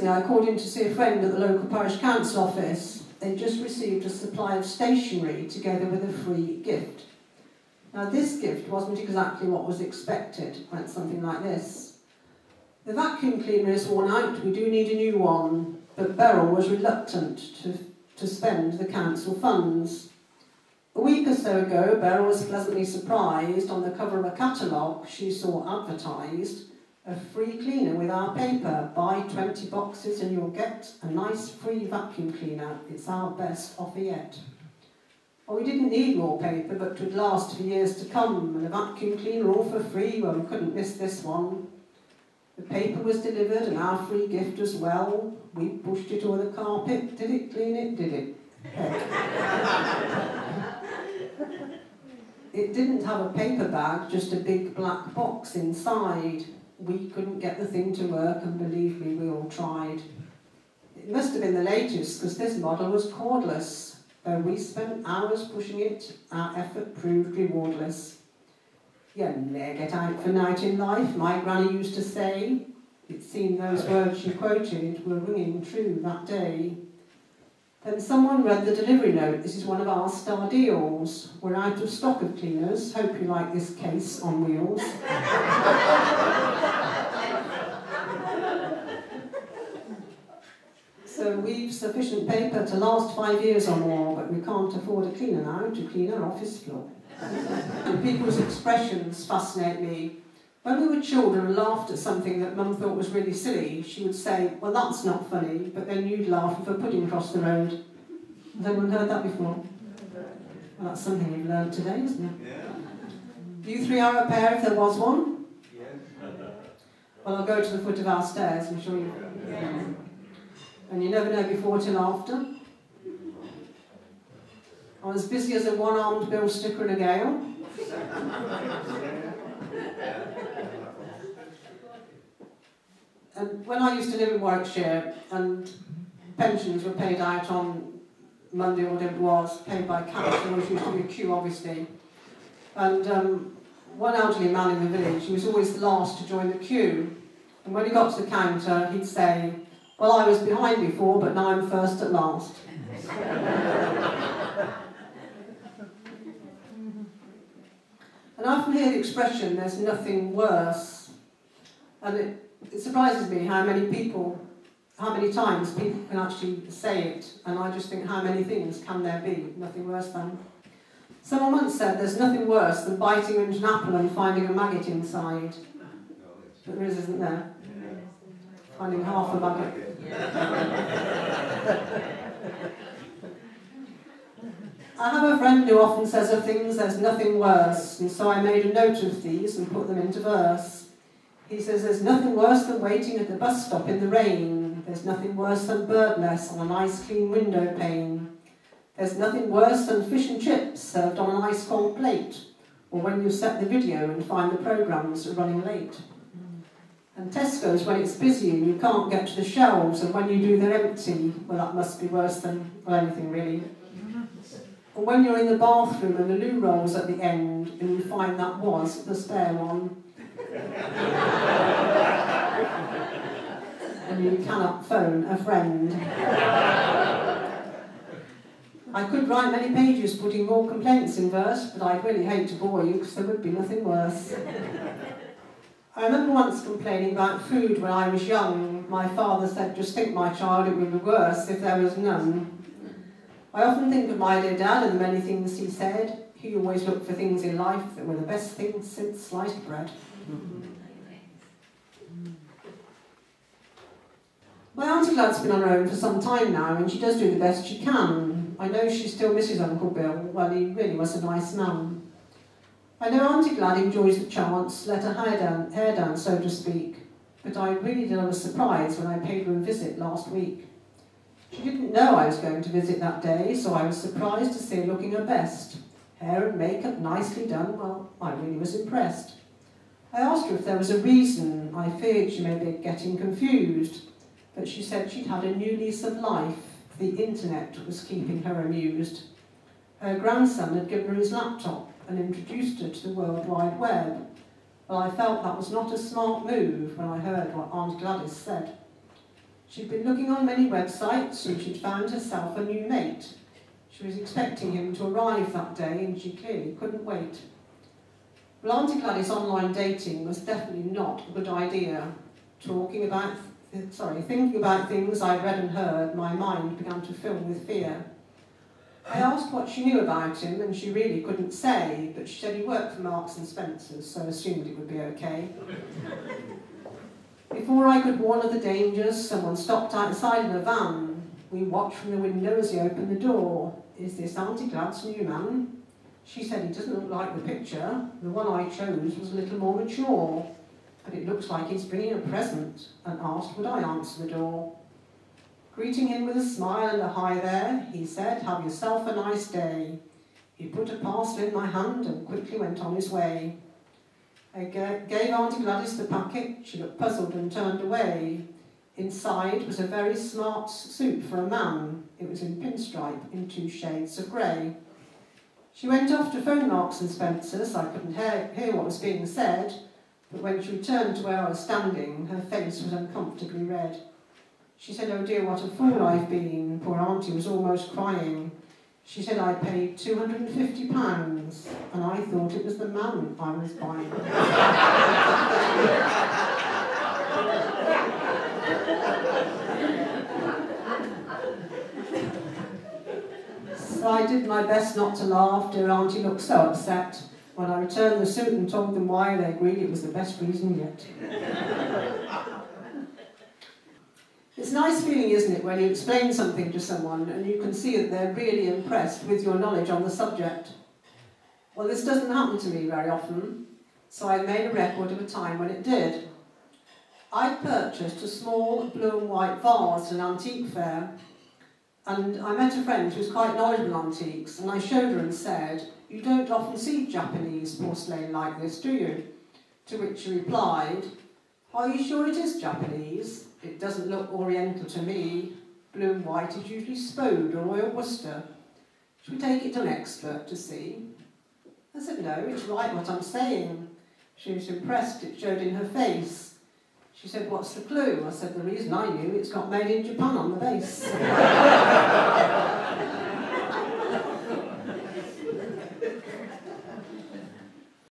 recently I called in to see a friend at the local parish council office. They just received a supply of stationery together with a free gift. Now this gift wasn't exactly what was expected. It went something like this. The vacuum cleaner is worn out, we do need a new one, but Beryl was reluctant to spend the council funds. A week or so ago, Beryl was pleasantly surprised on the cover of a catalogue she saw advertised, a free cleaner with our paper. Buy 20 boxes and you'll get a nice free vacuum cleaner. It's our best offer yet. Well, we didn't need more paper, but it would last for years to come, and a vacuum cleaner all for free, well, we couldn't miss this one. The paper was delivered and our free gift as well. We pushed it over the carpet. Did it clean it? Did it? It didn't have a paper bag, just a big black box inside. We couldn't get the thing to work, and believe me, we all tried. It must have been the latest, because this model was cordless. Though we spent hours pushing it, our effort proved rewardless. You ne'er get out for night in life, my granny used to say. It seemed those words she quoted were ringing true that day. Then someone read the delivery note. This is one of our star deals. We're out of stock of cleaners. Hope you like this case on wheels. So we've sufficient paper to last 5 years or more, but we can't afford a cleaner now to clean our office floor. And people's expressions fascinate me. When we were children and laughed at something that Mum thought was really silly, she would say, well, that's not funny, but then you'd laugh if a pudding crossed the road. Has anyone heard that before? Well, that's something we've learned today, isn't it? Yeah. You three are a pair if there was one? Yes. Well, I'll go to the foot of our stairs, I'm sure you... Yeah. And you never know before till after. I was busy as a one-armed bill sticker in a gale. And when I used to live in Warwickshire, and pensions were paid out on Monday or whatever it was, paid by cash, there always used to be a queue, obviously. And one elderly man in the village, he was always the last to join the queue. And when he got to the counter, he'd say, well, I was behind before, but now I'm first at last. And I often hear the expression, there's nothing worse. And it surprises me how many times people can actually say it, and I just think, how many things can there be? Nothing worse than. Someone once said, there's nothing worse than biting into an apple and finding a maggot inside. But there isn't there? Finding half a maggot. I have a friend who often says of things, there's nothing worse, and so I made a note of these and put them into verse. He says, there's nothing worse than waiting at the bus stop in the rain. There's nothing worse than bird nests on a nice clean window pane. There's nothing worse than fish and chips served on an ice cold plate, or when you set the video and find the programmes are running late. And Tesco's when it's busy and you can't get to the shelves, and when you do they're empty. Well, that must be worse than, well, anything really. Or when you're in the bathroom and the loo rolls at the end and you find that was the spare one. And you cannot phone a friend. I could write many pages putting more complaints in verse, but I'd really hate to bore you because there would be nothing worse. I remember once complaining about food when I was young. My father said, just think, my child, it would be worse if there was none. I often think of my dear dad and the many things he said. He always looked for things in life that were the best things since sliced bread. My Auntie Glad's been on her own for some time now, and she does do the best she can. I know she still misses Uncle Bill. Well, he really was a nice man. I know Auntie Glad enjoys the chance to let her hair down, so to speak, but I really did have a surprise when I paid her a visit last week. She didn't know I was going to visit that day, so I was surprised to see her looking her best. Hair and makeup nicely done. Well, I really was impressed. I asked her if there was a reason. I feared she may be getting confused, but she said she'd had a new lease of life. The internet was keeping her amused. Her grandson had given her his laptop and introduced her to the World Wide Web. Well, I felt that was not a smart move when I heard what Aunt Gladys said. She'd been looking on many websites and she'd found herself a new mate. She was expecting him to arrive that day and she clearly couldn't wait. Well, Auntie Gladys' online dating was definitely not a good idea. Thinking about things I'd read and heard, my mind began to fill with fear. I asked what she knew about him and she really couldn't say, but she said he worked for Marks and Spencer's, so I assumed it would be okay. Before I could warn of the dangers, someone stopped outside in a van. We watched from the window as he opened the door. Is this Auntie Glad's new man? She said he doesn't look like the picture. The one I chose was a little more mature. But it looks like he's bringing a present, and asked would I answer the door. Greeting him with a smile and a hi there, he said, have yourself a nice day. He put a parcel in my hand and quickly went on his way. I gave Auntie Gladys the packet. She looked puzzled and turned away. Inside was a very smart suit for a man. It was in pinstripe in 2 shades of grey. She went off to phone Marks and Spencer's. I couldn't hear what was being said, but when she returned to where I was standing, her face was uncomfortably red. She said, oh dear, what a fool I've been. Poor Auntie was almost crying. She said I paid £250 and I thought it was the man I was buying. So I did my best not to laugh. Dear Auntie looked so upset. When I returned the suit and told them why, they agreed it was the best reason yet. It's a nice feeling, isn't it, when you explain something to someone and you can see that they're really impressed with your knowledge on the subject. Well, this doesn't happen to me very often, so I made a record of a time when it did. I purchased a small blue and white vase at an antique fair, and I met a friend who was quite knowledgeable in antiques, and I showed her and said, you don't often see Japanese porcelain like this, do you? To which she replied, are you sure it is Japanese? It doesn't look oriental to me. Blue and white is usually Spode or Royal Worcester. Should we take it to an expert to see? I said, no, it's right what I'm saying. She was impressed, it showed in her face. She said, what's the clue? I said, the reason I knew, it's got made in Japan on the base.